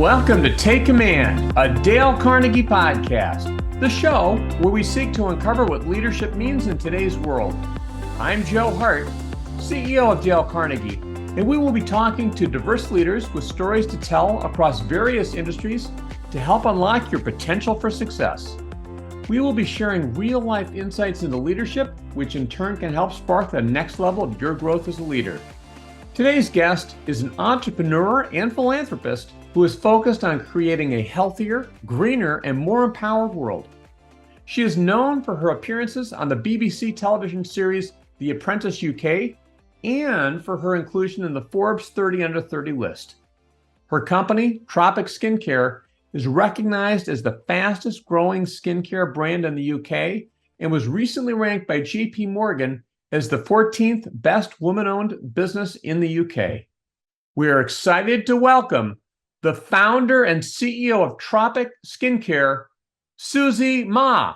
Welcome to Take Command, a Dale Carnegie podcast, the show where we seek to uncover what leadership means in today's world. I'm Joe Hart, CEO of Dale Carnegie, and we will be talking to diverse leaders with stories to tell across various industries to help unlock your potential for success. We will be sharing real-life insights into leadership, which in turn can help spark the next level of your growth as a leader. Today's guest is an entrepreneur and philanthropist who is focused on creating a healthier, greener, and more empowered world. She is known for her appearances on the BBC television series The Apprentice UK and for her inclusion in the Forbes 30 Under 30 list. Her company, Tropic Skincare, is recognized as the fastest growing skincare brand in the UK and was recently ranked by JP Morgan as the 14th best woman-owned business in the UK. We are excited to welcome the founder and CEO of Tropic Skincare, Susie Ma.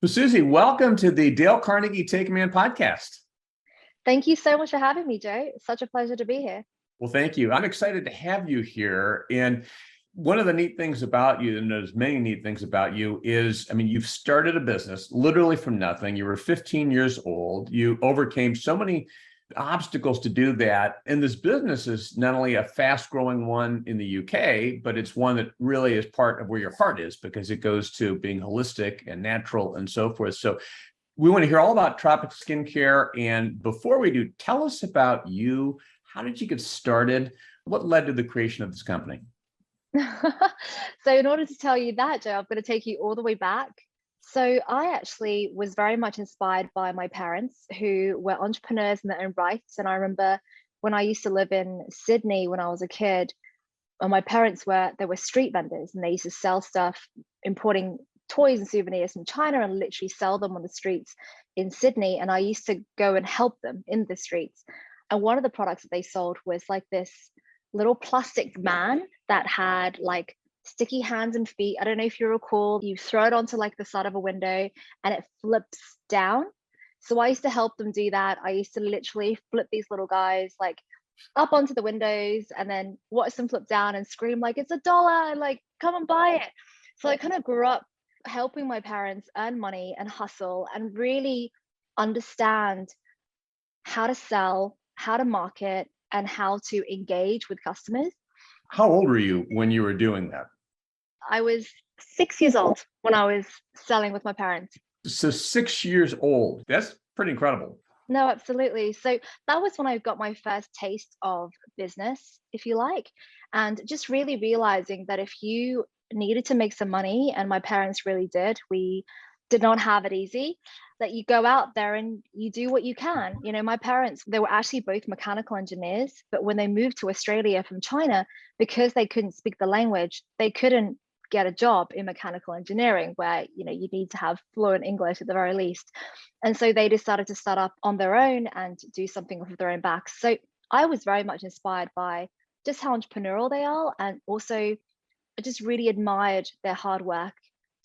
So Susie, welcome to the Dale Carnegie Take Command podcast. Thank you so much for having me, Joe. It's such a pleasure to be here. Well, thank you. I'm excited to have you here. And one of the neat things about you, and there's many neat things about you, is, you've started a business literally from nothing. You were 15 years old. You overcame so many obstacles to do that. And this business is not only a fast growing one in the UK, but it's one that really is part of where your heart is because it goes to being holistic and natural and so forth. So we want to hear all about Tropic Skincare. And before we do, tell us about you. How did you get started? What led to the creation of this company? So in order to tell you that, Joe, I'm going to take you all the way back. So I actually was very much inspired by my parents who were entrepreneurs in their own rights. And I remember when I used to live in Sydney when I was a kid, and my parents were street vendors and they used to sell stuff, importing toys and souvenirs from China and literally sell them on the streets in Sydney. And I used to go and help them in the streets. And one of the products that they sold was like this little plastic man that had like sticky hands and feet. I don't know if you recall, you throw it onto like the side of a window and it flips down. So I used to help them do that. I used to literally flip these little guys like up onto the windows and then watch them flip down and scream like, it's $1, like, come and buy it. So I kind of grew up helping my parents earn money and hustle and really understand how to sell, how to market, and how to engage with customers. How old were you when you were doing that? I was 6 years old when I was selling with my parents. So 6 years old. That's pretty incredible. No, absolutely. So that was when I got my first taste of business, if you like, and just really realizing that if you needed to make some money, and my parents really did, we did not have it easy, that you go out there and you do what you can. You know, my parents, they were actually both mechanical engineers, but when they moved to Australia from China, because they couldn't speak the language, they couldn't get a job in mechanical engineering where, you know, you need to have fluent English at the very least. And so they decided to start up on their own and do something off of their own backs. So I was very much inspired by just how entrepreneurial they are. And also I just really admired their hard work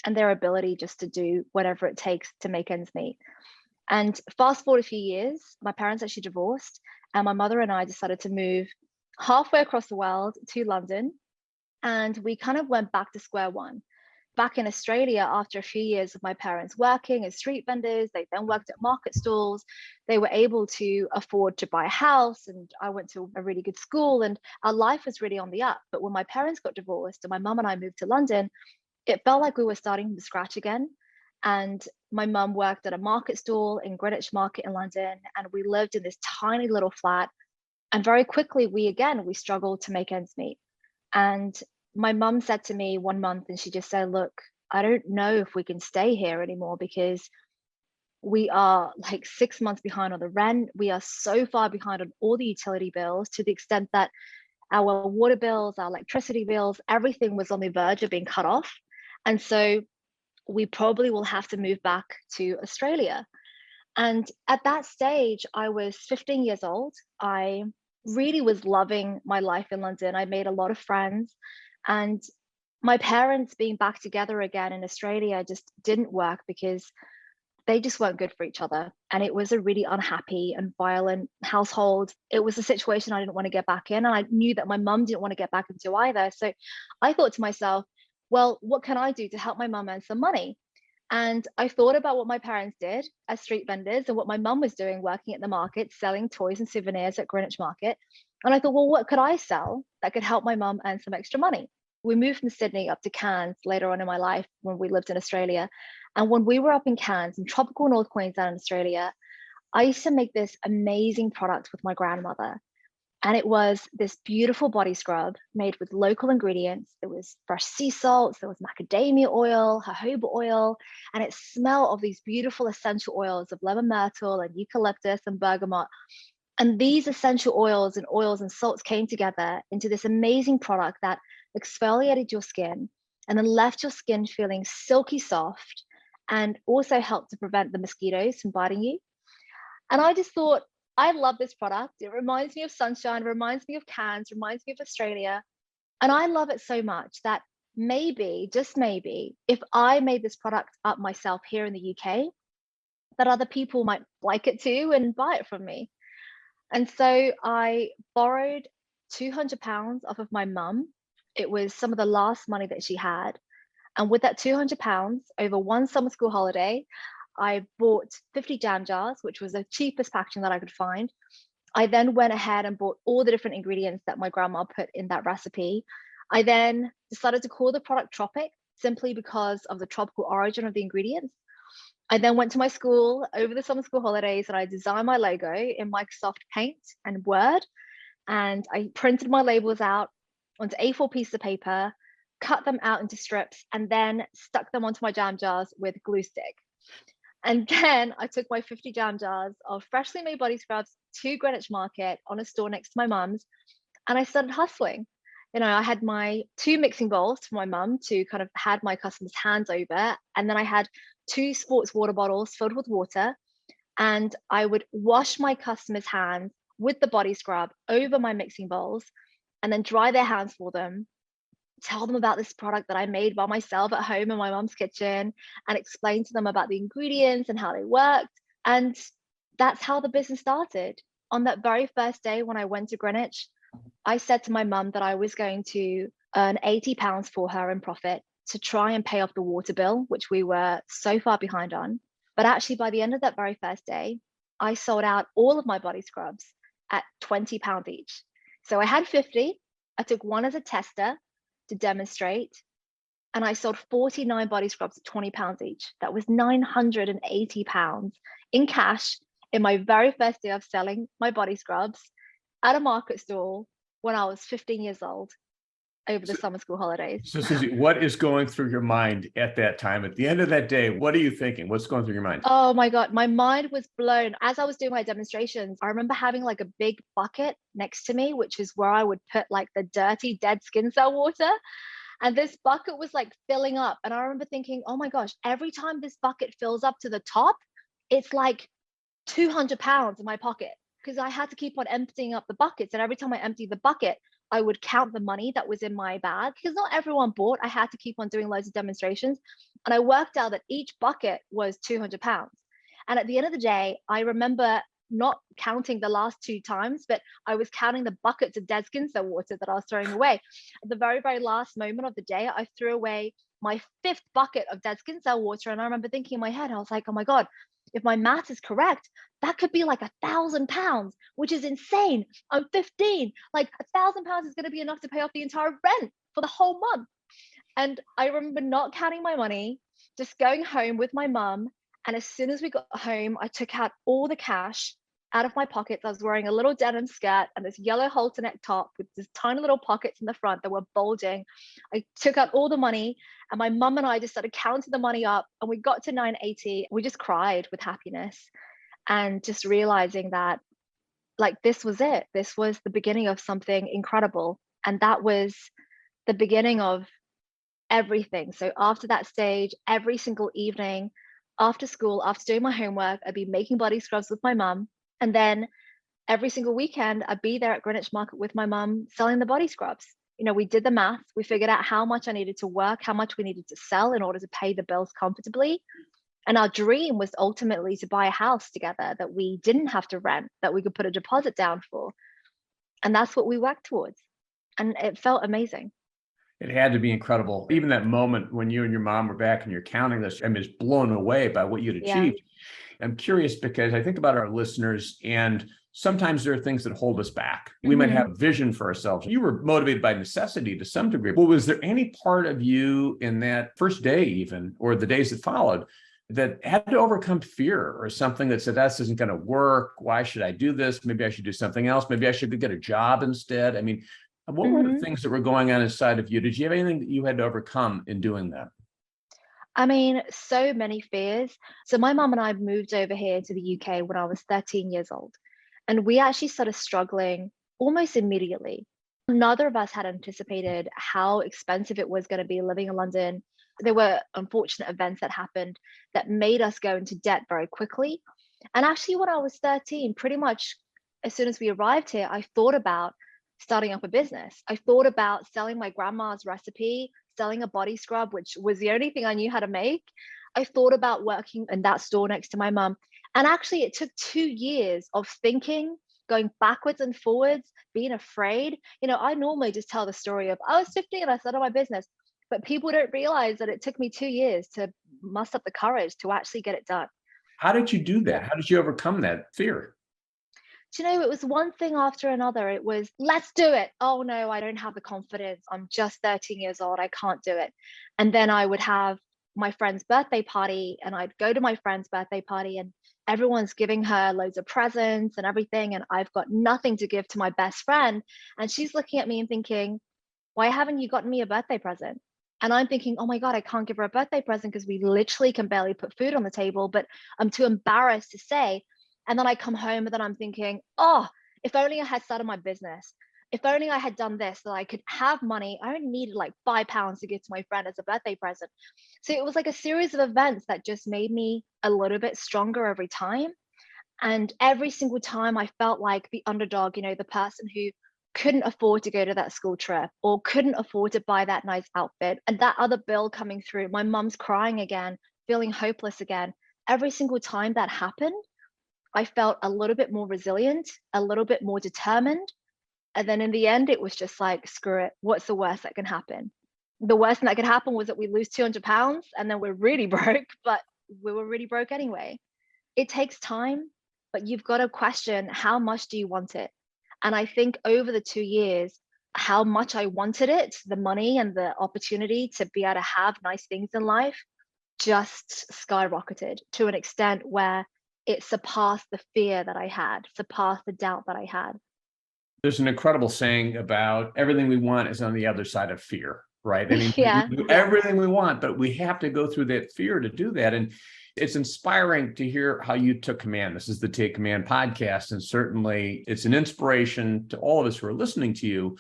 and their ability just to do whatever it takes to make ends meet. And fast forward a few years, my parents actually divorced and my mother and I decided to move halfway across the world to London. And we kind of went back to square one. Back in Australia, after a few years of my parents working as street vendors, they then worked at market stalls. They were able to afford to buy a house, and I went to a really good school, and our life was really on the up. But when my parents got divorced and my mum and I moved to London, it felt like we were starting from scratch again. And my mum worked at a market stall in Greenwich Market in London, and we lived in this tiny little flat. And very quickly, we struggled to make ends meet. And my mum said to me one month, and she just said, look, I don't know if we can stay here anymore because we are like 6 months behind on the rent. We are so far behind on all the utility bills to the extent that our water bills, our electricity bills, everything was on the verge of being cut off. And so we probably will have to move back to Australia. And at that stage, I was 15 years old. I really was loving my life in London. I made a lot of friends, and my parents being back together again in Australia just didn't work because they just weren't good for each other. And it was a really unhappy and violent household. It was a situation I didn't want to get back in. And I knew that my mum didn't want to get back into either. So I thought to myself, well, what can I do to help my mum earn some money? And I thought about what my parents did as street vendors and what my mum was doing working at the market, selling toys and souvenirs at Greenwich Market. And I thought, well, what could I sell that could help my mum earn some extra money? We moved from Sydney up to Cairns later on in my life when we lived in Australia. And when we were up in Cairns in tropical North Queensland in Australia, I used to make this amazing product with my grandmother. And it was this beautiful body scrub made with local ingredients. There was fresh sea salts, there was macadamia oil, jojoba oil, and it smelled of these beautiful essential oils of lemon myrtle and eucalyptus and bergamot. And these essential oils and salts came together into this amazing product that exfoliated your skin and then left your skin feeling silky soft and also helped to prevent the mosquitoes from biting you. And I just thought, I love this product. It reminds me of sunshine, reminds me of Cairns, reminds me of Australia. And I love it so much that maybe, just maybe, if I made this product up myself here in the UK, that other people might like it too and buy it from me. And so I borrowed £200 off of my mum. It was some of the last money that she had. And with that £200 over one summer school holiday, I bought 50 jam jars, which was the cheapest packaging that I could find. I then went ahead and bought all the different ingredients that my grandma put in that recipe. I then decided to call the product Tropic simply because of the tropical origin of the ingredients. I then went to my school over the summer school holidays and I designed my logo in Microsoft Paint and Word. And I printed my labels out onto A4 pieces of paper, cut them out into strips, and then stuck them onto my jam jars with glue stick. And then I took my 50 jam jars of freshly made body scrubs to Greenwich Market on a store next to my mum's, and I started hustling. I had my 2 mixing bowls for my mum to kind of had my customers' hands over, and then I had 2 sports water bottles filled with water, and I would wash my customers' hands with the body scrub over my mixing bowls, and then dry their hands for them, tell them about this product that I made by myself at home in my mom's kitchen and explain to them about the ingredients and how they worked. And that's how the business started. On that very first day when I went to Greenwich, I said to my mum that I was going to earn £80 for her in profit to try and pay off the water bill, which we were so far behind on. But actually, by the end of that very first day, I sold out all of my body scrubs at £20 each. So I had 50. I took one as a tester to demonstrate, and I sold 49 body scrubs at £20 each. That was £980 in cash in my very first day of selling my body scrubs at a market stall when I was 15 years old over the summer school holidays. So Susie, what is going through your mind at that time? At the end of that day, what are you thinking? What's going through your mind? Oh my God, my mind was blown. As I was doing my demonstrations, I remember having like a big bucket next to me, which is where I would put like the dirty dead skin cell water. And this bucket was like filling up. And I remember thinking, oh my gosh, every time this bucket fills up to the top, it's like £200 in my pocket, because I had to keep on emptying up the buckets. And every time I emptied the bucket, I would count the money that was in my bag, because not everyone bought. I had to keep on doing loads of demonstrations. And I worked out that each bucket was £200. And at the end of the day, I remember not counting the last 2 times, but I was counting the buckets of dead skin cell water that I was throwing away. At the very, very last moment of the day, I threw away my 5th bucket of dead skin cell water. And I remember thinking in my head, I was like, oh my God, if my math is correct, that could be like £1,000, which is insane. I'm 15. Like £1,000 is going to be enough to pay off the entire rent for the whole month. And I remember not counting my money, just going home with my mum. And as soon as we got home, I took out all the cash out of my pockets. I was wearing a little denim skirt and this yellow halter neck top with this tiny little pockets in the front that were bulging. I took out all the money, and my mum and I just started counting the money up, and we got to 980. We just cried with happiness and just realizing that like this was it. This was the beginning of something incredible. And that was the beginning of everything. So after that stage, every single evening after school, after doing my homework, I'd be making body scrubs with my mum. And then every single weekend, I'd be there at Greenwich Market with my mum selling the body scrubs. We did the math. We figured out how much I needed to work, how much we needed to sell in order to pay the bills comfortably. And our dream was ultimately to buy a house together that we didn't have to rent, that we could put a deposit down for. And that's what we worked towards. And it felt amazing. It had to be incredible. Even that moment when you and your mom were back and you're counting this, I'm just blown away by what you'd Yeah. achieved. I'm curious because I think about our listeners, and sometimes there are things that hold us back. We might have a vision for ourselves. You were motivated by necessity to some degree. But was there any part of you in that first day, even, or the days that followed, that had to overcome fear or something that said, this isn't going to work? Why should I do this? Maybe I should do something else. Maybe I should get a job instead. I mean, what were the things that were going on inside of you? Did you have anything that you had to overcome in doing that? I mean, so many fears. So my mom and I moved over here to the UK when I was 13 years old. And we actually started struggling almost immediately. Neither of us had anticipated how expensive it was going to be living in London. There were unfortunate events that happened that made us go into debt very quickly. And actually, when I was 13, pretty much as soon as we arrived here, I thought about starting up a business. I thought about selling my grandma's recipe, selling a body scrub, which was the only thing I knew how to make. I thought about working in that store next to my mum. And actually, it took 2 years of thinking, going backwards and forwards, being afraid. I normally just tell the story of I was 15 and I started my business, but people don't realize that it took me 2 years to muster up the courage to actually get it done. How did you do that? Yeah. How did you overcome that fear? It was one thing after another. It was, let's do it. Oh no, I don't have the confidence. I'm just 13 years old. I can't do it. And then I would have my friend's birthday party, and I'd go to my friend's birthday party, and everyone's giving her loads of presents and everything. And I've got nothing to give to my best friend. And she's looking at me and thinking, why haven't you gotten me a birthday present? And I'm thinking, oh my God, I can't give her a birthday present because we literally can barely put food on the table, but I'm too embarrassed to say. And then I come home and then I'm thinking, oh, if only I had started my business. If only I had done this, that I could have money. I only needed like £5 to give to my friend as a birthday present. So it was like a series of events that just made me a little bit stronger every time. And every single time I felt like the underdog, the person who couldn't afford to go to that school trip or couldn't afford to buy that nice outfit. And that other bill coming through, my mum's crying again, feeling hopeless again. Every single time that happened, I felt a little bit more resilient, a little bit more determined. And then in the end, it was just like, screw it. What's the worst that can happen? The worst thing that could happen was that we lose £200 and then we're really broke, but we were really broke anyway. It takes time, but you've got to question, how much do you want it? And I think over the 2 years, how much I wanted it, the money and the opportunity to be able to have nice things in life, just skyrocketed to an extent where it surpassed the fear that I had, surpassed the doubt that I had. There's an incredible saying about everything we want is on the other side of fear, right? I mean, Yeah, we do yeah. everything we want, but we have to go through that fear to do that. And it's inspiring to hear how you took command. This is the Take Command podcast. And certainly it's an inspiration to all of us who are listening to you,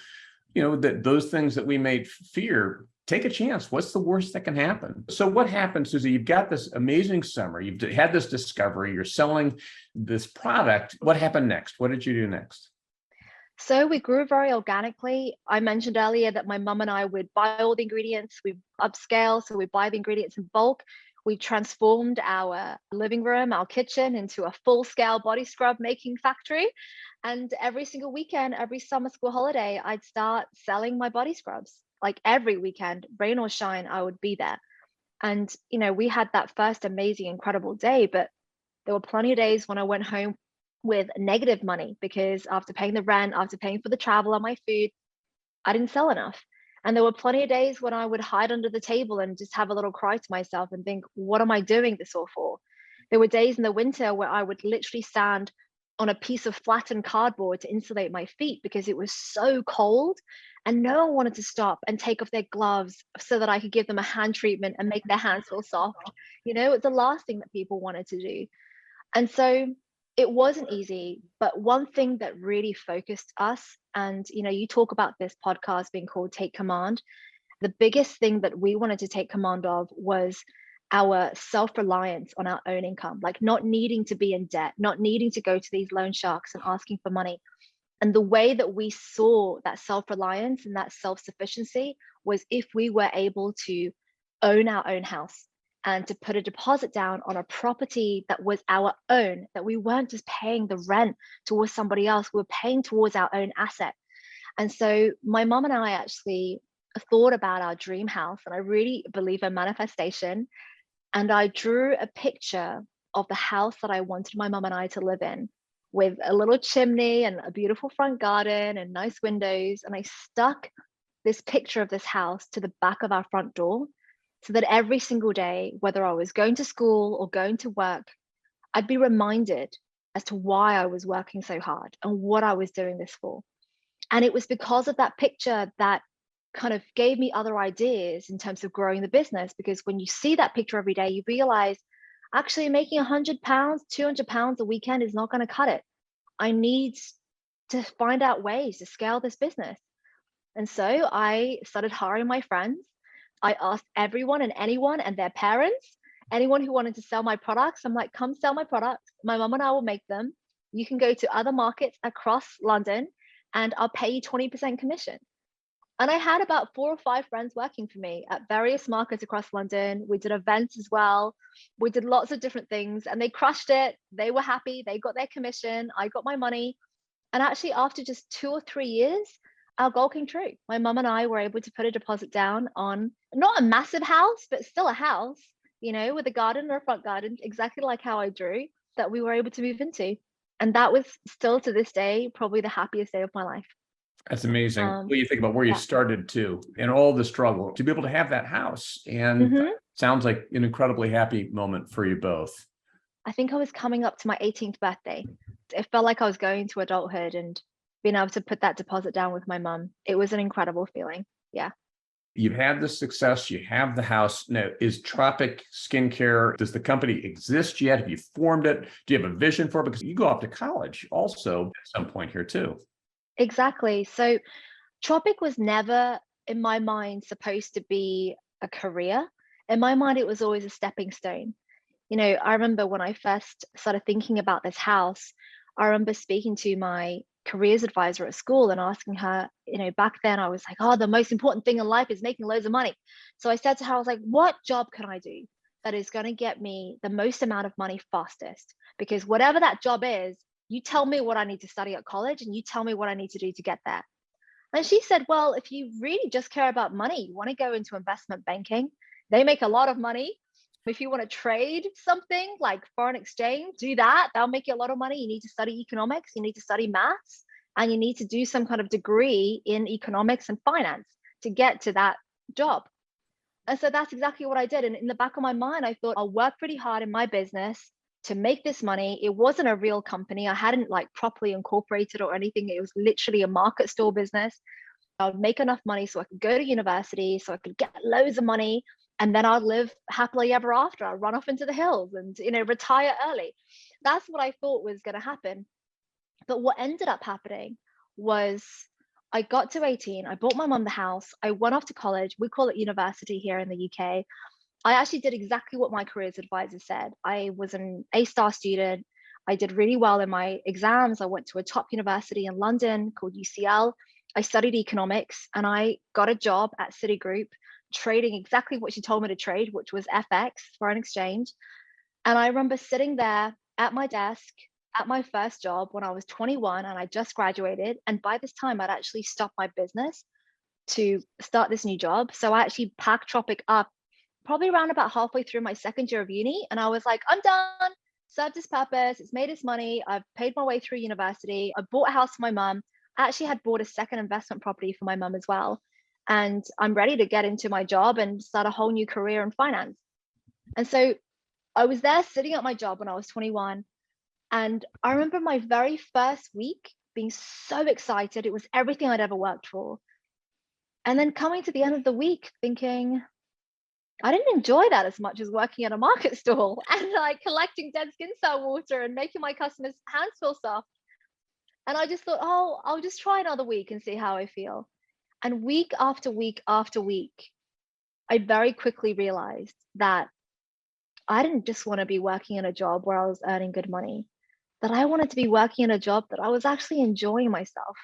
that those things that we may fear, take a chance. What's the worst that can happen? So what happened, Susie? You've got this amazing summer. You've had this discovery. You're selling this product. What happened next? What did you do next? So we grew very organically. I mentioned earlier that my mum and I would buy all the ingredients. We upscale, so we buy the ingredients in bulk. We transformed our living room, our kitchen into a full-scale body scrub making factory. And every single weekend, every summer school holiday, I'd start selling my body scrubs. Like every weekend, rain or shine, I would be there. And, we had that first amazing, incredible day, but there were plenty of days when I went home with negative money because after paying the rent, after paying for the travel and my food, I didn't sell enough. And there were plenty of days when I would hide under the table and just have a little cry to myself and think, what am I doing this all for? There were days in the winter where I would literally stand on a piece of flattened cardboard to insulate my feet because it was so cold. And no one wanted to stop and take off their gloves so that I could give them a hand treatment and make their hands feel soft. It's the last thing that people wanted to do. And so it wasn't easy, but one thing that really focused us, and you talk about this podcast being called Take Command, the biggest thing that we wanted to take command of was our self-reliance on our own income, like not needing to be in debt, not needing to go to these loan sharks and asking for money. And the way that we saw that self-reliance and that self-sufficiency was if we were able to own our own house. and to put a deposit down on a property that was our own, that we weren't just paying the rent towards somebody else, we were paying towards our own asset. And so my mom and I actually thought about our dream house, and I really believe in manifestation. And I drew a picture of the house that I wanted my mom and I to live in, with a little chimney and a beautiful front garden and nice windows. And I stuck this picture of this house to the back of our front door so that every single day, whether I was going to school or going to work, I'd be reminded as to why I was working so hard and what I was doing this for. And it was because of that picture that kind of gave me other ideas in terms of growing the business. Because when you see that picture every day, you realize actually making £100, £200 a weekend is not going to cut it. I need to find out ways to scale this business. And so I started hiring my friends. I asked everyone and anyone and their parents, anyone who wanted to sell my products. I'm like, come sell my products. My mom and I will make them. You can go to other markets across London and I'll pay you 20% commission. And I had about 4 or 5 friends working for me at various markets across London. We did events as well. We did lots of different things and they crushed it. They were happy. They got their commission. I got my money. And actually, after just 2 or 3 years, our goal came true. My mum and I were able to put a deposit down on not a massive house, but still a house, with a garden or a front garden, exactly like how I drew, that we were able to move into. And that was still to this day, probably the happiest day of my life. That's amazing. When you think about where you started too, and all the struggle to be able to have that house, and sounds like an incredibly happy moment for you both. I think I was coming up to my 18th birthday. It felt like I was going to adulthood and being able to put that deposit down with my mum. It was an incredible feeling. Yeah. You've had the success, you have the house. Now, is Tropic Skincare, does the company exist yet? Have you formed it? Do you have a vision for it? Because you go off to college also at some point here too. Exactly. So Tropic was never, in my mind, supposed to be a career. In my mind, it was always a stepping stone. I remember when I first started thinking about this house, I remember speaking to my careers advisor at school and asking her, back then I was like, oh, the most important thing in life is making loads of money. So I said to her, I was like, what job can I do that is going to get me the most amount of money fastest? Because whatever that job is, you tell me what I need to study at college and you tell me what I need to do to get there. And she said, well, if you really just care about money, you want to go into investment banking. They make a lot of money. If you want to trade something like foreign exchange, do that. That'll make you a lot of money. You need to study economics, you need to study maths, and you need to do some kind of degree in economics and finance to get to that job. And so that's exactly what I did. And in the back of my mind, I thought I'll work pretty hard in my business to make this money. It wasn't a real company. I hadn't properly incorporated or anything. It was literally a market store business. I would make enough money so I could go to university, so I could get loads of money. And then I'll live happily ever after. I'll run off into the hills and, retire early. That's what I thought was going to happen. But what ended up happening was I got to 18. I bought my mum the house. I went off to college. We call it university here in the UK. I actually did exactly what my careers advisor said. I was an A-star student. I did really well in my exams. I went to a top university in London called UCL. I studied economics and I got a job at Citigroup trading exactly what she told me to trade, which was FX, foreign exchange. And I remember sitting there at my desk at my first job when I was 21 and I just graduated. And by this time, I'd actually stopped my business to start this new job. So I actually packed Tropic up probably around about halfway through my second year of uni. And I was like, I'm done, served its purpose, it's made its money, I've paid my way through university, I bought a house for my mum. I actually had bought a second investment property for my mum as well. And I'm ready to get into my job and start a whole new career in finance. And so I was there sitting at my job when I was 21. And I remember my very first week being so excited. It was everything I'd ever worked for. And then coming to the end of the week thinking, I didn't enjoy that as much as working at a market stall and collecting dead skin cell water and making my customers' hands feel soft. And I just thought, oh, I'll just try another week and see how I feel. And week after week after week, I very quickly realized that I didn't just want to be working in a job where I was earning good money, that I wanted to be working in a job that I was actually enjoying myself.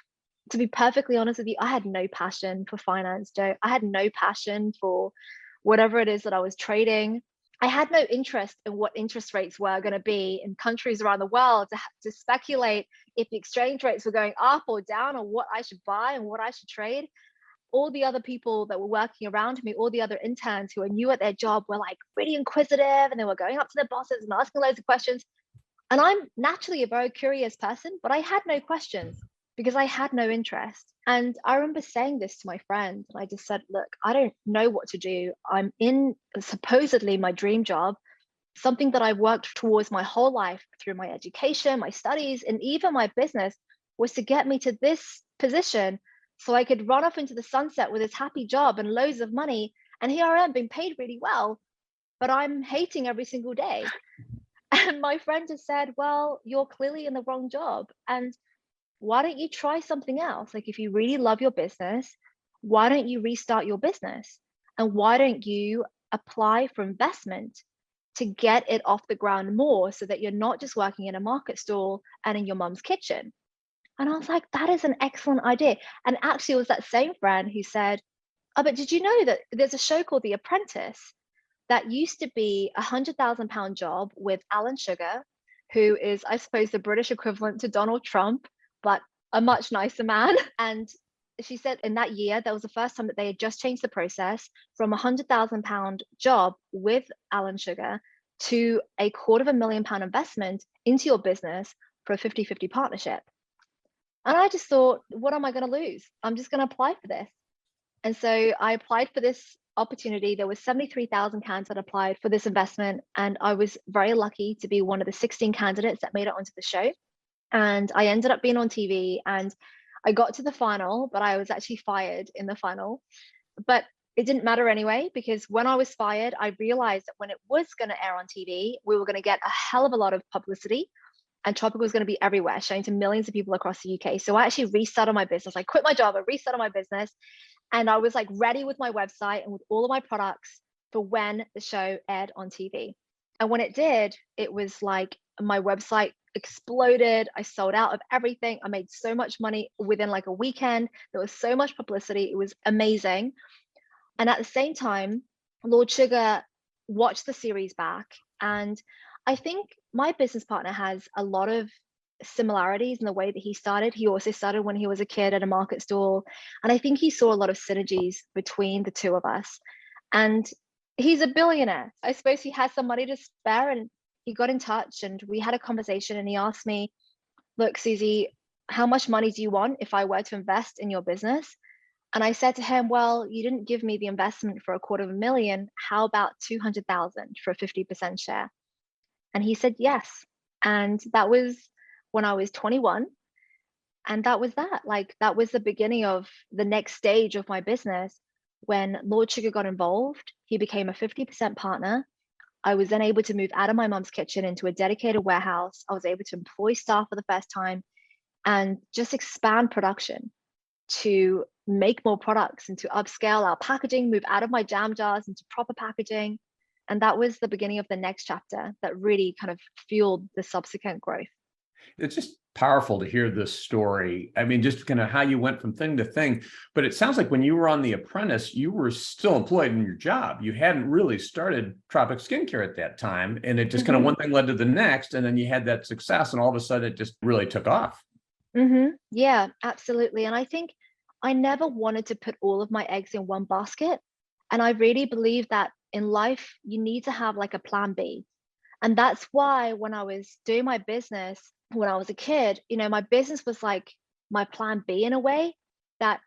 To be perfectly honest with you, I had no passion for finance, Joe. I had no passion for whatever it is that I was trading. I had no interest in what interest rates were going to be in countries around the world to speculate if the exchange rates were going up or down, or what I should buy and what I should trade. All the other people that were working around me, all the other interns who were new at their job, were like really inquisitive, and they were going up to their bosses and asking loads of questions. And I'm naturally a very curious person, but I had no questions because I had no interest. And I remember saying this to my friend, and I just said, look, I don't know what to do. I'm in supposedly my dream job, something that I've worked towards my whole life through my education, my studies, and even my business, was to get me to this position so I could run off into the sunset with this happy job and loads of money. And here I am being paid really well, but I'm hating every single day. And my friend just said, well, you're clearly in the wrong job. And why don't you try something else? Like, if you really love your business, why don't you restart your business? And why don't you apply for investment to get it off the ground more, so that you're not just working in a market stall and in your mom's kitchen? And I was like, that is an excellent idea. And actually, it was that same friend who said, oh, but did you know that there's a show called The Apprentice that used to be £100,000 job with Alan Sugar, who is, I suppose, the British equivalent to Donald Trump, but a much nicer man. And she said in that year, that was the first time that they had just changed the process from £100,000 job with Alan Sugar to £250,000 investment into your business for a 50-50 partnership. And I just thought, what am I going to lose? I'm just going to apply for this. And so I applied for this opportunity. There was 73,000 candidates that applied for this investment. And I was very lucky to be one of the 16 candidates that made it onto the show. And I ended up being on TV, and I got to the final, but I was actually fired in the final. But it didn't matter anyway, because when I was fired, I realized that when it was going to air on TV, we were going to get a hell of a lot of publicity, and Tropic was going to be everywhere, showing to millions of people across the UK. So I actually restarted my business. I quit my job, I restarted my business, and I was like ready with my website and with all of my products for when the show aired on TV. And when it did, it was like my website exploded. I sold out of everything. I made so much money within like a weekend. There was so much publicity. It was amazing. And at the same time, Lord Sugar watched the series back. And I think my business partner has a lot of similarities in the way that he started. He also started when he was a kid at a market stall. And I think he saw a lot of synergies between the two of us. And he's a billionaire. I suppose he has some money to spare, and he got in touch and we had a conversation, and he asked me, look, Susie, how much money do you want if I were to invest in your business? And I said to him, well, you didn't give me the investment for $250,000. How about 200,000 for a 50% share? And he said yes. And that was when I was 21. And that was that. Like, that was the beginning of the next stage of my business. When Lord Sugar got involved, he became a 50% partner. I was then able to move out of my mom's kitchen into a dedicated warehouse. I was able to employ staff for the first time and just expand production to make more products and to upscale our packaging, move out of my jam jars into proper packaging. And that was the beginning of the next chapter that really kind of fueled the subsequent growth. It's just powerful to hear this story. I mean, just kind of how you went from thing to thing. But it sounds like when you were on The Apprentice, you were still employed in your job. You hadn't really started Tropic Skincare at that time. And it just kind of one thing led to the next. And then you had that success, and all of a sudden it just really took off. Yeah, absolutely. And I think I never wanted to put all of my eggs in one basket. And I really believe that in life, you need to have like a plan B. And that's why when I was doing my business, when I was a kid, my business was like my plan B in a way, that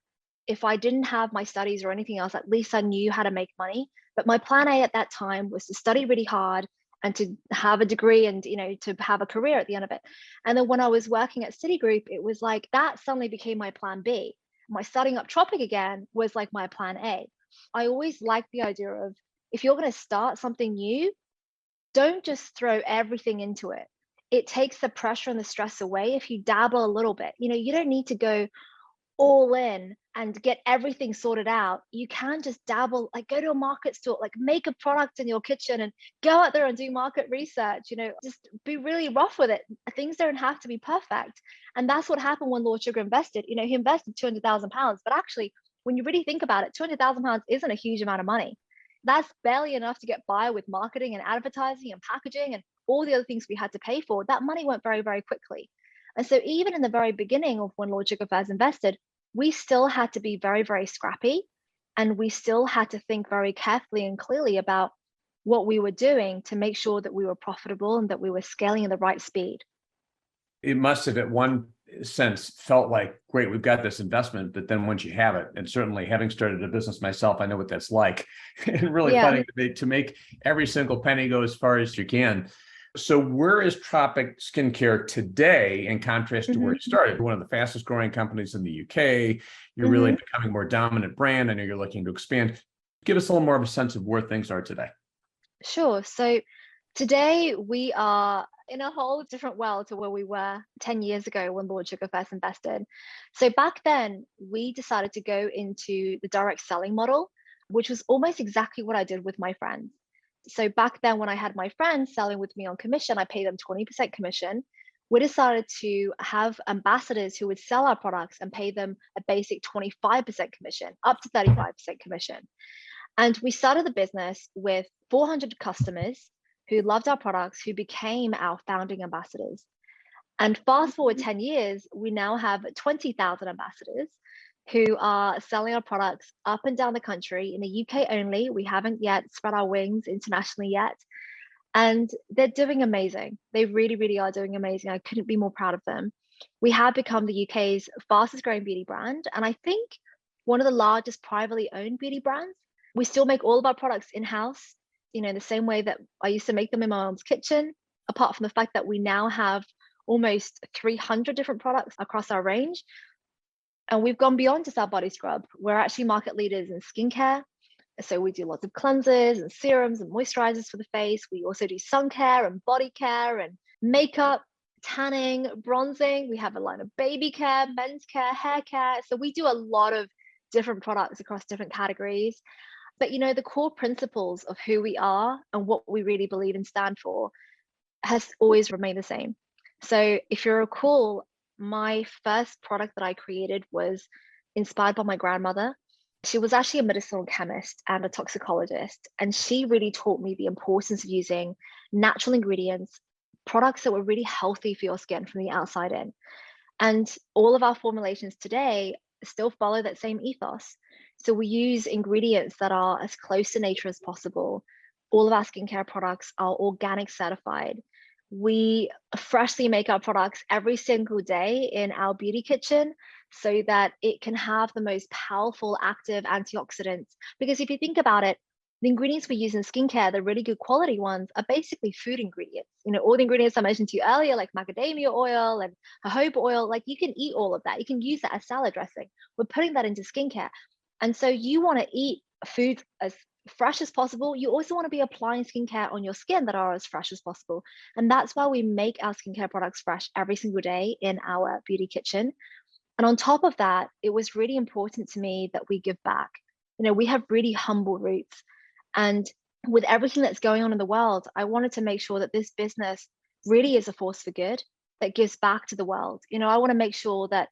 if I didn't have my studies or anything else, at least I knew how to make money. But my plan A at that time was to study really hard and to have a degree and, to have a career at the end of it. And then when I was working at Citigroup, it was like that suddenly became my plan B. My starting up Tropic again was like my plan A. I always liked the idea of, if you're going to start something new, don't just throw everything into it. It takes the pressure and the stress away if you dabble a little bit. You don't need to go all in and get everything sorted out. You can just dabble, like go to a market store, like make a product in your kitchen and go out there and do market research, just be really rough with it. Things don't have to be perfect. And that's what happened when Lord Sugar invested. He invested £200,000, but actually, when you really think about it, £200,000 isn't a huge amount of money. That's barely enough to get by with marketing and advertising and packaging and all the other things we had to pay for. That money went very, very quickly. And so even in the very beginning of when Lord Sugar first invested, we still had to be very, very scrappy. And we still had to think very carefully and clearly about what we were doing to make sure that we were profitable and that we were scaling at the right speed. It must have, at one sense, felt like, great, we've got this investment, but then once you have it, and certainly having started a business myself, I know what that's like, and really fighting to make every single penny go as far as you can. So where is Tropic Skincare today in contrast to where you started? One of the fastest growing companies in the UK. You're really becoming a more dominant brand. I know you're looking to expand. Give us a little more of a sense of where things are today. Sure. So today we are in a whole different world to where we were 10 years ago when Lord Sugar first invested. So back then, we decided to go into the direct selling model, which was almost exactly what I did with my friends. So back then, when I had my friends selling with me on commission, I paid them 20% commission. We decided to have ambassadors who would sell our products and pay them a basic 25% commission, up to 35% commission. And we started the business with 400 customers who loved our products, who became our founding ambassadors. And fast forward 10 years, we now have 20,000 ambassadors who are selling our products up and down the country, in the UK only. We haven't yet spread our wings internationally yet. And they're doing amazing. They really, really are doing amazing. I couldn't be more proud of them. We have become the UK's fastest growing beauty brand. And I think one of the largest privately owned beauty brands. We still make all of our products in-house, in the same way that I used to make them in my mom's kitchen, apart from the fact that we now have almost 300 different products across our range. And we've gone beyond just our body scrub. We're actually market leaders in skincare. So we do lots of cleansers and serums and moisturizers for the face. We also do sun care and body care and makeup, tanning, bronzing. We have a line of baby care, men's care, hair care. So we do a lot of different products across different categories. But the core principles of who we are and what we really believe and stand for has always remained the same. So if you recall, my first product that I created was inspired by my grandmother. She was actually a medicinal chemist and a toxicologist, and she really taught me the importance of using natural ingredients, products that were really healthy for your skin from the outside in. And all of our formulations today still follow that same ethos. So we use ingredients that are as close to nature as possible. All of our skincare products are organic certified. We freshly make our products every single day in our beauty kitchen so that it can have the most powerful active antioxidants. Because if you think about it, the ingredients we use in skincare, the really good quality ones, are basically food ingredients. All the ingredients I mentioned to you earlier, like macadamia oil and jojoba oil, like you can eat all of that. You can use that as salad dressing. We're putting that into skincare. And so you want to eat foods as fresh as possible. You also want to be applying skincare on your skin that are as fresh as possible. And that's why we make our skincare products fresh every single day in our beauty kitchen. And on top of that, it was really important to me that we give back. We have really humble roots. And with everything that's going on in the world, I wanted to make sure that this business really is a force for good that gives back to the world. I want to make sure that,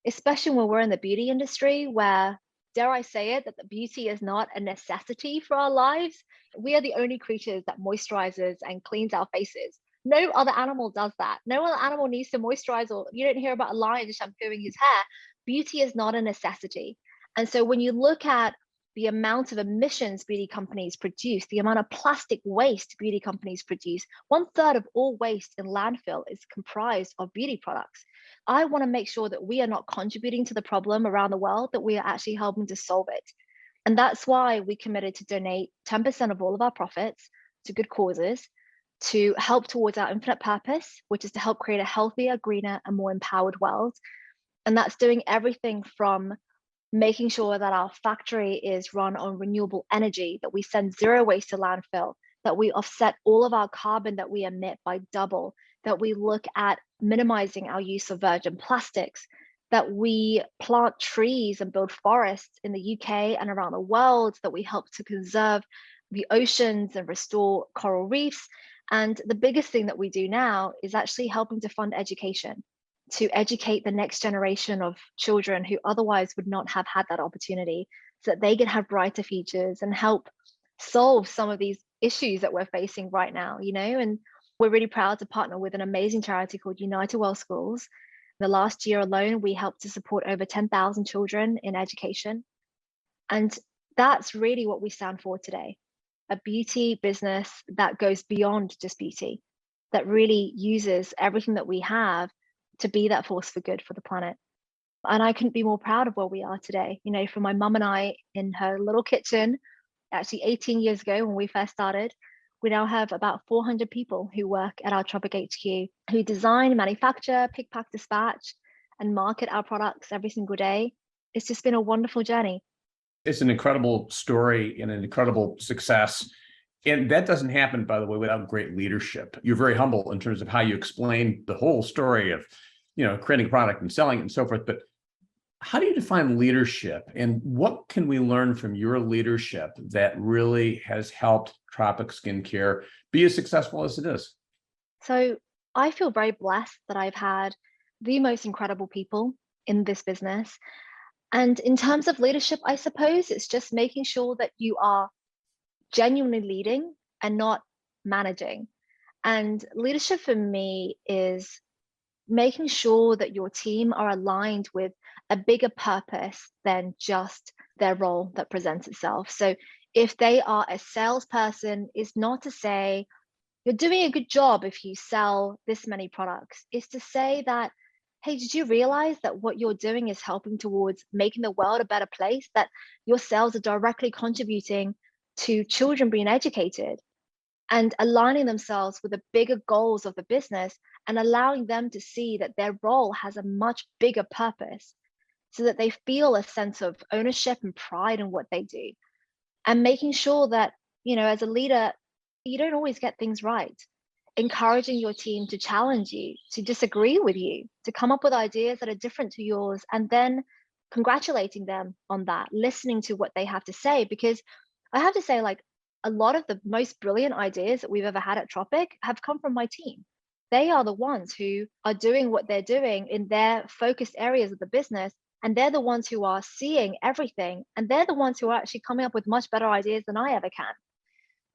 especially when we're in the beauty industry, where, dare I say it, that the beauty is not a necessity for our lives. We are the only creatures that moisturizes and cleans our faces. No other animal does that. No other animal needs to moisturize, or you don't hear about a lion shampooing his hair. Beauty is not a necessity. And so when you look at the amount of emissions beauty companies produce, the amount of plastic waste beauty companies produce, 1/3 of all waste in landfill is comprised of beauty products. I want to make sure that we are not contributing to the problem around the world, that we are actually helping to solve it. And that's why we committed to donate 10% of all of our profits to good causes to help towards our infinite purpose, which is to help create a healthier, greener, and more empowered world. And that's doing everything from making sure that our factory is run on renewable energy, that we send zero waste to landfill, that we offset all of our carbon that we emit by double, that we look at minimizing our use of virgin plastics, that we plant trees and build forests in the UK and around the world, that we help to conserve the oceans and restore coral reefs. And the biggest thing that we do now is actually helping to fund education, to educate the next generation of children who otherwise would not have had that opportunity, so that they can have brighter futures and help solve some of these issues that we're facing right now, and we're really proud to partner with an amazing charity called United World Schools. The last year alone, we helped to support over 10,000 children in education. And that's really what we stand for today. A beauty business that goes beyond just beauty, that really uses everything that we have to be that force for good for the planet. And I couldn't be more proud of where we are today. For my mum and I in her little kitchen, actually 18 years ago when we first started, we now have about 400 people who work at our Tropic HQ, who design, manufacture, pick, pack, dispatch, and market our products every single day. It's just been a wonderful journey. It's an incredible story and an incredible success. And that doesn't happen, by the way, without great leadership. You're very humble in terms of how you explain the whole story of, creating a product and selling it and so forth. But how do you define leadership, and what can we learn from your leadership that really has helped Tropic Skincare be as successful as it is? So I feel very blessed that I've had the most incredible people in this business. And in terms of leadership, I suppose it's just making sure that you are genuinely leading and not managing. And leadership for me is making sure that your team are aligned with a bigger purpose than just their role that presents itself. So if they are a salesperson, it's not to say you're doing a good job if you sell this many products. It's to say that, hey, did you realize that what you're doing is helping towards making the world a better place, that your sales are directly contributing to children being educated, and aligning themselves with the bigger goals of the business and allowing them to see that their role has a much bigger purpose so that they feel a sense of ownership and pride in what they do. And making sure that, as a leader, you don't always get things right. Encouraging your team to challenge you, to disagree with you, to come up with ideas that are different to yours, and then congratulating them on that, listening to what they have to say. Because I have to say, like, a lot of the most brilliant ideas that we've ever had at Tropic have come from my team. They are the ones who are doing what they're doing in their focused areas of the business. And they're the ones who are seeing everything. And they're the ones who are actually coming up with much better ideas than I ever can.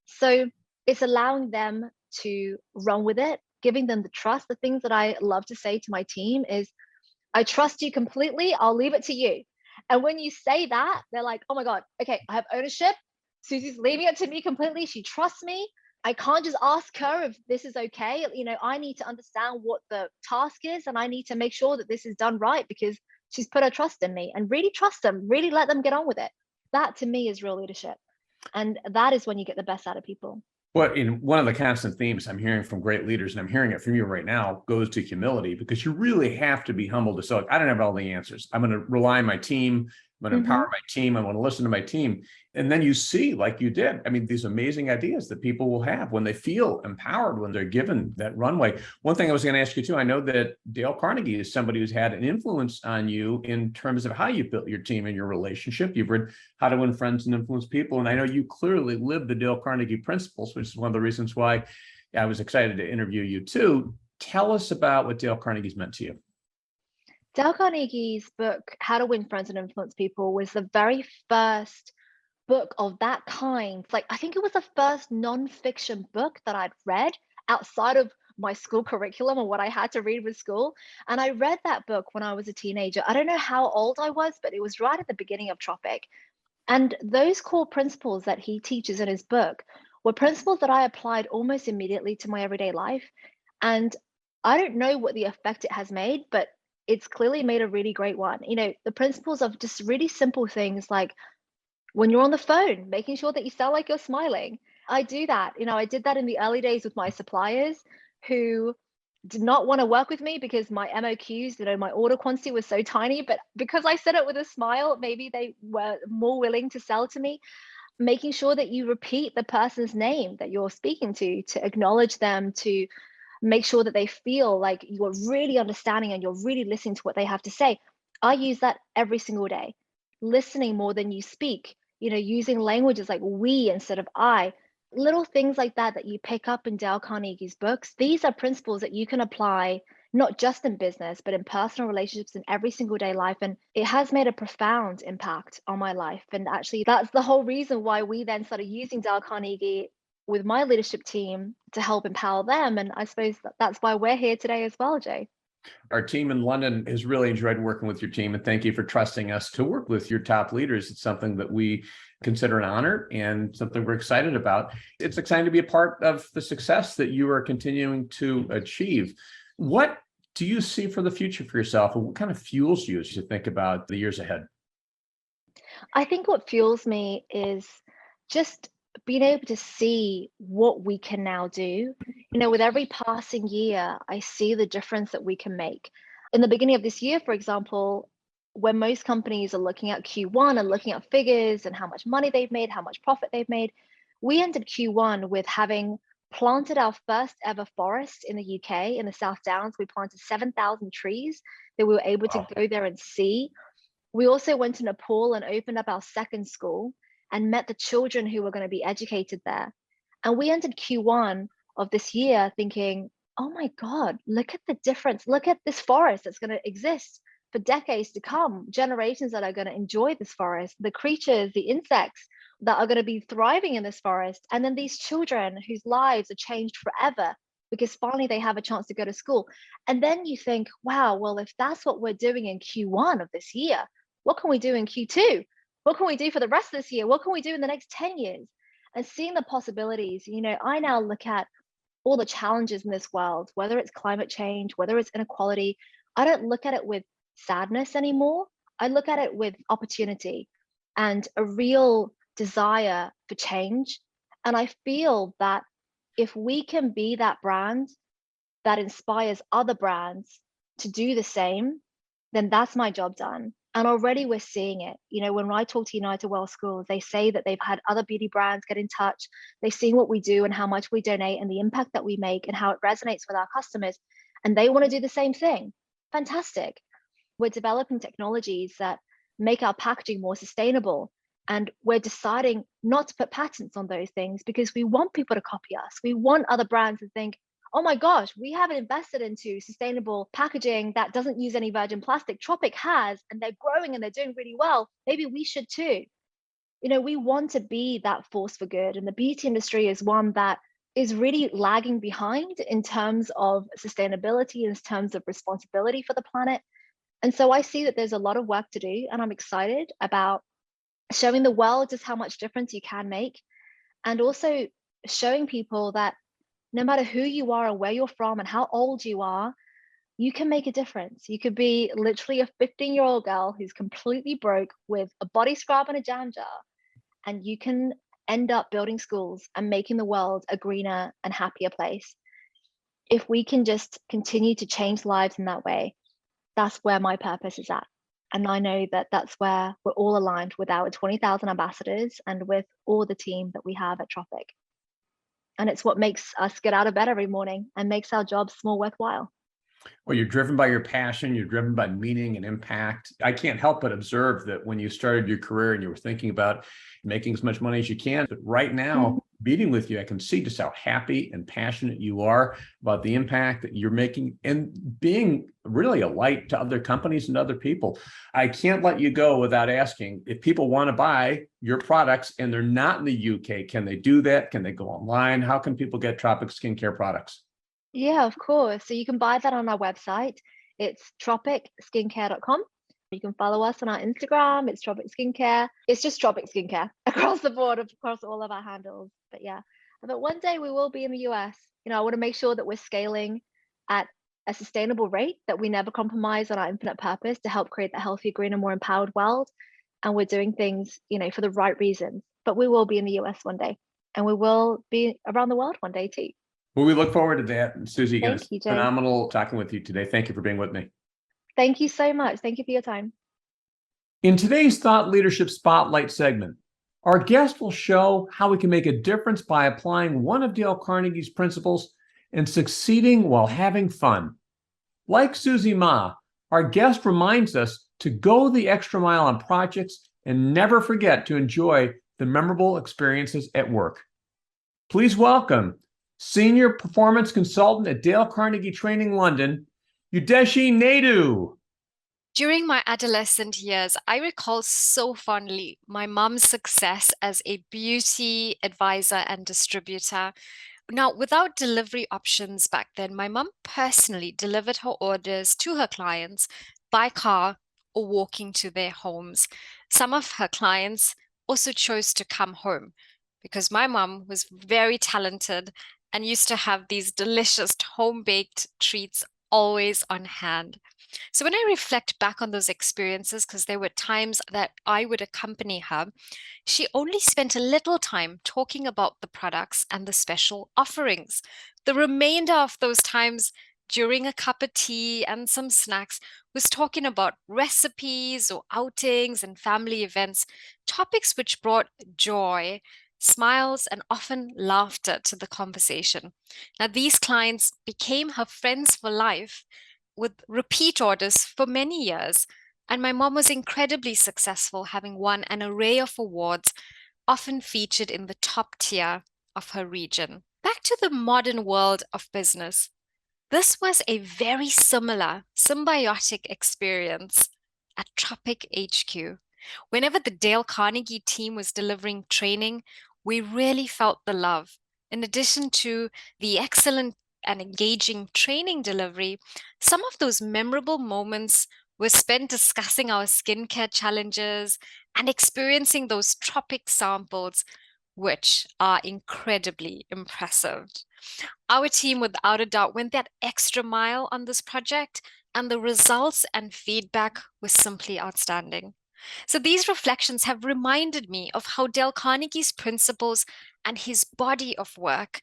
So it's allowing them to run with it, giving them the trust. The things that I love to say to my team is, I trust you completely. I'll leave it to you. And when you say that, they're like, oh my God, okay, I have ownership. Susie's leaving it to me completely. She trusts me. I can't just ask her if this is okay. I need to understand what the task is, and I need to make sure that this is done right because she's put her trust in me. And really trust them, really let them get on with it. That to me is real leadership. And that is when you get the best out of people. Well, in one of the constant themes I'm hearing from great leaders, and I'm hearing it from you right now, goes to humility, because you really have to be humble to say, look, I don't have all the answers. I'm going to rely on my team. I'm going to empower my team. I want to listen to my team. And then you see, like you did, these amazing ideas that people will have when they feel empowered, when they're given that runway. One thing I was going to ask you too, I know that Dale Carnegie is somebody who's had an influence on you in terms of how you built your team and your relationship. You've read How to Win Friends and Influence People. And I know you clearly live the Dale Carnegie principles, which is one of the reasons why I was excited to interview you too. Tell us about what Dale Carnegie's meant to you. Dale Carnegie's book, How to Win Friends and Influence People, was the very first book of that kind. Like, I think it was the first nonfiction book that I'd read outside of my school curriculum or what I had to read with school. And I read that book when I was a teenager. I don't know how old I was, but it was right at the beginning of Tropic. And those core principles that he teaches in his book were principles that I applied almost immediately to my everyday life. And I don't know what the effect it has made, but it's clearly made a really great one. The principles of just really simple things like when you're on the phone, making sure that you sound like you're smiling. I do that. I did that in the early days with my suppliers who did not want to work with me because my MOQs, my order quantity was so tiny. But because I said it with a smile, maybe they were more willing to sell to me. Making sure that you repeat the person's name that you're speaking to acknowledge them, to make sure that they feel like you're really understanding and you're really listening to what they have to say. I use that every single day. Listening more than you speak, using languages like we instead of I, little things like that you pick up in Dale Carnegie's books. These are principles that you can apply not just in business, but in personal relationships in every single day life. And it has made a profound impact on my life. And actually, that's the whole reason why we then started using Dale Carnegie with my leadership team to help empower them. And I suppose that's why we're here today as well, Jay. Our team in London has really enjoyed working with your team, and thank you for trusting us to work with your top leaders. It's something that we consider an honor and something we're excited about. It's exciting to be a part of the success that you are continuing to achieve. What do you see for the future for yourself, and what kind of fuels you as you think about the years ahead? I think what fuels me is just being able to see what we can now do. With every passing year, I see the difference that we can make. In the beginning of this year, for example, when most companies are looking at Q1 and looking at figures and how much money they've made, how much profit they've made, we ended Q1 with having planted our first ever forest in the UK in the South Downs. We planted 7,000 trees that we were able to go there and see. We also went to Nepal and opened up our second school and met the children who were going to be educated there. And we entered Q1 of this year thinking, oh my God, look at the difference. Look at this forest that's going to exist for decades to come, generations that are going to enjoy this forest, the creatures, the insects that are going to be thriving in this forest. And then these children whose lives are changed forever because finally they have a chance to go to school. And then you think, wow, well, if that's what we're doing in Q1 of this year, what can we do in Q2? What can we do for the rest of this year? What can we do in the next 10 years? And seeing the possibilities, I now look at all the challenges in this world, whether it's climate change, whether it's inequality. I don't look at it with sadness anymore. I look at it with opportunity and a real desire for change. And I feel that if we can be that brand that inspires other brands to do the same, then that's my job done. And already we're seeing it. When I talk to United World Schools, they say that they've had other beauty brands get in touch. They've seen what we do and how much we donate and the impact that we make and how it resonates with our customers. And they want to do the same thing. Fantastic. We're developing technologies that make our packaging more sustainable. And we're deciding not to put patents on those things because we want people to copy us. We want other brands to think, oh my gosh, we haven't invested into sustainable packaging that doesn't use any virgin plastic. Tropic has, and they're growing and they're doing really well. Maybe we should too. We want to be that force for good. And the beauty industry is one that is really lagging behind in terms of sustainability, in terms of responsibility for the planet. And so I see that there's a lot of work to do, and I'm excited about showing the world just how much difference you can make, and also showing people that no matter who you are or where you're from and how old you are, you can make a difference. You could be literally a 15-year-old girl who's completely broke with a body scrub and a jam jar, and you can end up building schools and making the world a greener and happier place. If we can just continue to change lives in that way, that's where my purpose is at. And I know that that's where we're all aligned with our 20,000 ambassadors and with all the team that we have at Tropic. And it's what makes us get out of bed every morning and makes our jobs more worthwhile. Well, you're driven by your passion, you're driven by meaning and impact. I can't help but observe that when you started your career and you were thinking about making as much money as you can, but right now, meeting with you, I can see just how happy and passionate you are about the impact that you're making and being really a light to other companies and other people. I can't let you go without asking, if people want to buy your products and they're not in the UK, can they do that? Can they go online? How can people get Tropic Skincare products? Yeah, of course. So you can buy that on our website. It's tropicskincare.com. You can follow us on our Instagram. It's Tropic Skincare. It's just Tropic Skincare across the board, across all of our handles. But yeah, but one day we will be in the US. I want to make sure that we're scaling at a sustainable rate, that we never compromise on our infinite purpose to help create a healthier, greener, more empowered world. And we're doing things, for the right reasons. But we will be in the US one day, and we will be around the world one day too. Well, we look forward to that. And Susie, again, Thank you, it's Jay. phenomenal talking with you today. Thank you for being with me. Thank you so much. Thank you for your time. In today's Thought Leadership Spotlight segment, our guest will show how we can make a difference by applying one of Dale Carnegie's principles and succeeding while having fun. Like Susie Ma, our guest reminds us to go the extra mile on projects and never forget to enjoy the memorable experiences at work. Please welcome Senior Performance Consultant at Dale Carnegie Training London, Udeshi Naidu. During my adolescent years, I recall so fondly my mom's success as a beauty advisor and distributor. Now, without delivery options back then, my mom personally delivered her orders to her clients by car or walking to their homes. Some of her clients also chose to come home because my mom was very talented and used to have these delicious home-baked treats always on hand. So when I reflect back on those experiences, because there were times that I would accompany her, she only spent a little time talking about the products and the special offerings. The remainder of those times, during a cup of tea and some snacks, was talking about recipes or outings and family events, topics which brought joy, smiles, and often laughter to the conversation. Now, these clients became her friends for life with repeat orders for many years. And my mom was incredibly successful, having won an array of awards, often featured in the top tier of her region. Back to the modern world of business. This was a very similar symbiotic experience at Tropic HQ. Whenever the Dale Carnegie team was delivering training, we really felt the love. In addition to the excellent and engaging training delivery, some of those memorable moments were spent discussing our skincare challenges and experiencing those tropic samples, which are incredibly impressive. Our team, without a doubt, went that extra mile on this project, and the results and feedback were simply outstanding. So these reflections have reminded me of how Dale Carnegie's principles and his body of work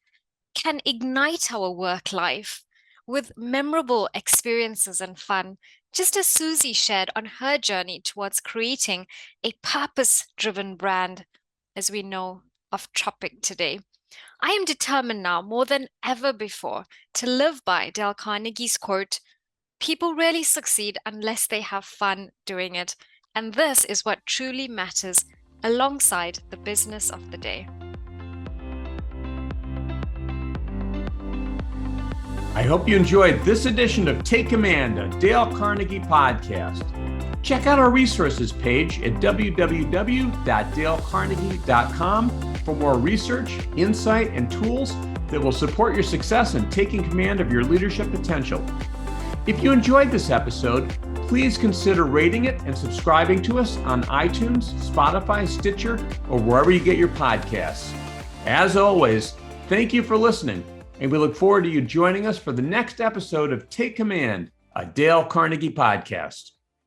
can ignite our work life with memorable experiences and fun, just as Susie shared on her journey towards creating a purpose-driven brand, as we know of Tropic today. I am determined now more than ever before to live by Dale Carnegie's quote, "People rarely succeed unless they have fun doing it." And this is what truly matters alongside the business of the day. I hope you enjoyed this edition of Take Command, a Dale Carnegie podcast. Check out our resources page at www.dalecarnegie.com for more research, insight, and tools that will support your success in taking command of your leadership potential. If you enjoyed this episode, please consider rating it and subscribing to us on iTunes, Spotify, Stitcher, or wherever you get your podcasts. As always, thank you for listening, and we look forward to you joining us for the next episode of Take Command, a Dale Carnegie podcast.